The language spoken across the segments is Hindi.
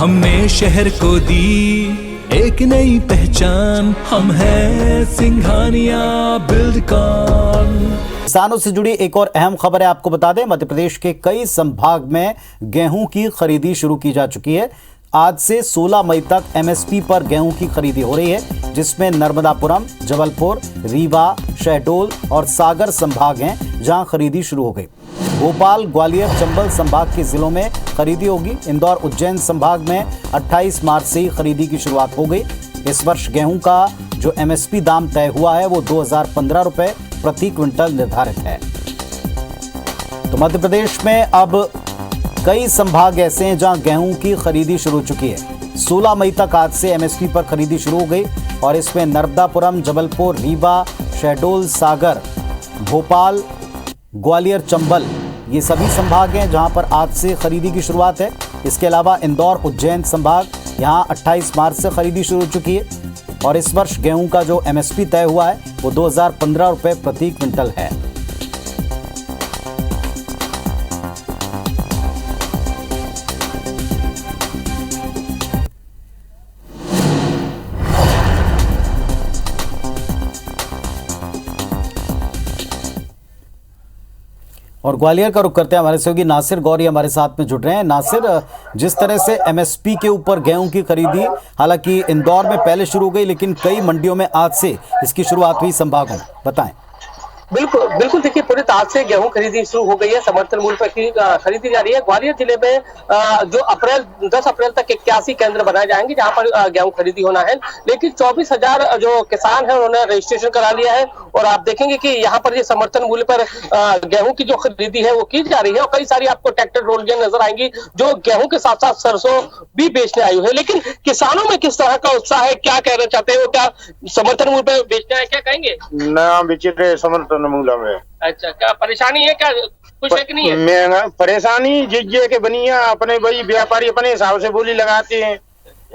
हमने शहर को दी एक नई पहचान, हम है सिंघानिया बिल्डकॉन। किसानों से जुड़ी एक और अहम खबर है, आपको बता दें मध्य प्रदेश के कई संभाग में गेहूं की खरीदी शुरू की जा चुकी है। आज से 16 मई तक एमएसपी पर गेहूं की खरीदी हो रही है, जिसमें नर्मदापुरम, जबलपुर, रीवा, शहडोल और सागर संभाग हैं जहां खरीदी शुरू हो गई। भोपाल, ग्वालियर, चंबल संभाग के जिलों में खरीदी होगी। इंदौर, उज्जैन संभाग में 28 मार्च से ही खरीदी की शुरुआत हो गई। इस वर्ष गेहूं का जो एमएसपी दाम तय हुआ है वो 2015 रुपए प्रति क्विंटल निर्धारित है। तो मध्य प्रदेश में अब कई संभाग ऐसे हैं जहां गेहूं की खरीदी शुरू हो चुकी है। 16 मई तक आज से एमएसपी पर खरीदी शुरू हो गई और इसमें नर्मदापुरम, जबलपुर, रीवा, शहडोल, सागर, भोपाल, ग्वालियर, चंबल ये सभी संभाग हैं जहां पर आज से खरीदी की शुरुआत है। इसके अलावा इंदौर, उज्जैन संभाग, यहां 28 मार्च से खरीदी शुरू हो चुकी है और इस वर्ष गेहूं का जो एमएसपी तय हुआ है वो 2015 रुपए प्रति क्विंटल है। और ग्वालियर का रुख करते हैं, हमारे सहयोगी नासिर गौरी हमारे साथ में जुड़ रहे हैं। नासिर, जिस तरह से एमएसपी के ऊपर गेहूं की खरीदी हालांकि इंदौर में पहले शुरू हो गई, लेकिन कई मंडियों में आज से इसकी शुरुआत हुई संभागों में, बताएं। बिल्कुल बिल्कुल, देखिए पूरे आज से गेहूं खरीदी शुरू हो गई है। समर्थन मूल्य पर खरीदी जा रही है। ग्वालियर जिले में जो 10 अप्रैल तक 81 केंद्र बनाए जाएंगे जहां पर गेहूं खरीदी होना है, लेकिन 24,000 जो किसान है उन्होंने रजिस्ट्रेशन करा लिया है। और आप देखेंगे कि यहाँ पर ये समर्थन मूल्य पर गेहूं की जो खरीदी है वो की जा रही है और कई सारी आपको ट्रैक्टर ट्रॉलियां नजर आएंगी जो गेहूं के साथ साथ सरसों भी बेचने आई हुई है। लेकिन किसानों में किस तरह का उत्साह है, क्या कहना चाहते हैं वो, क्या समर्थन मूल्य पर बेचना है, क्या कहेंगे? ना बेचे समर्थन मूल्य में। अच्छा, क्या परेशानी है, क्या कुछ है कि नहीं है? महंगा परेशानी जिज्जे के बनी है, अपने भाई व्यापारी अपने हिसाब से बोली लगाते हैं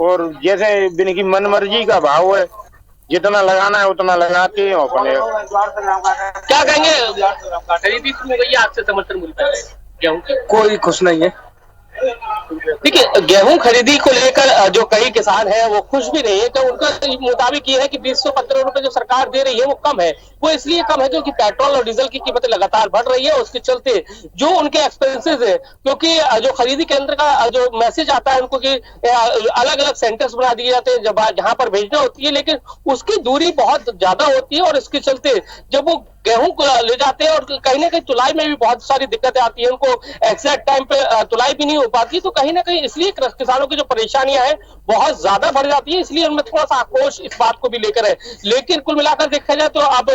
और जैसे बिन की मन मर्जी का भाव है, जितना लगाना है उतना लगाते हैं अपने। क्या कहेंगे, खरीदी शुरू हो गई है आज से समर्थन मूल्य पर गेहूं की? कोई खुश नहीं है। देखिए, गेहूं खरीदी को लेकर जो कई किसान हैं वो खुश भी नहीं है। तो उनका मुताबिक ये है कि 2015 रुपए जो सरकार दे रही है वो कम है। वो इसलिए कम है क्योंकि पेट्रोल और डीजल की कीमतें लगातार बढ़ रही है। उसके चलते जो उनके एक्सपेंसेस है, क्योंकि जो खरीदी केंद्र का जो मैसेज आता है उनको कि अलग अलग सेंटर्स बना दिए जाते हैं जहां पर भेजना होती है, लेकिन उसकी दूरी बहुत ज्यादा होती है और इसके चलते जब वो गेहूं को ले जाते हैं और कहीं ना कहीं तुलाई में भी बहुत सारी दिक्कतें आती है, उनको एग्जैक्ट टाइम पे तुलाई भी नहीं हो पाती। तो कहीं ना कहीं इसलिए किसानों की जो परेशानियां हैं बहुत ज्यादा बढ़ जाती है, इसलिए उनमें थोड़ा सा आक्रोश इस बात को भी लेकर है। लेकिन कुल मिलाकर देखा जाए तो अब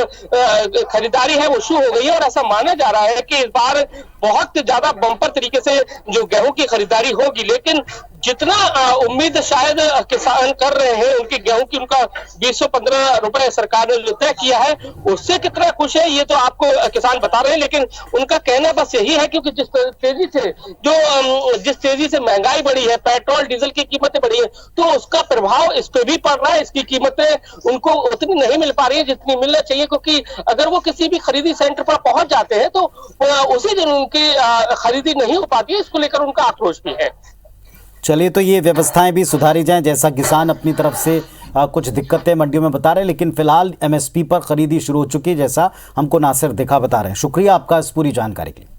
खरीदारी है वो शुरू हो गई है और ऐसा माना जा रहा है कि इस बार बहुत ज्यादा बम्पर तरीके से जो गेहूं की खरीदारी होगी। लेकिन जितना उम्मीद शायद किसान कर रहे हैं उनके गेहूं की, उनका 2015 रुपए सरकार ने जो तय किया है उससे कितना खुश है ये तो आपको किसान बता रहे हैं। लेकिन उनका कहना बस यही है क्योंकि जिस तेजी से महंगाई बढ़ी है, पेट्रोल डीजल की कीमतें बढ़ी है, तो उसका प्रभाव इस पे भी पड़ रहा है। इसकी कीमतें उनको उतनी नहीं मिल पा रही है जितनी मिलना चाहिए, क्योंकि अगर वो किसी भी खरीदी सेंटर पर पहुंच जाते हैं तो उसी दिन उनकी खरीदी नहीं हो पाती है। इसको लेकर उनका आक्रोश भी है। चलिए, तो ये व्यवस्थाएं भी सुधारी जाएं जैसा किसान अपनी तरफ से कुछ दिक्कतें मंडियों में बता रहे हैं, लेकिन फिलहाल एमएसपी पर खरीदी शुरू हो चुकी है जैसा हमको नासिर दिखा बता रहे हैं। शुक्रिया आपका इस पूरी जानकारी के लिए।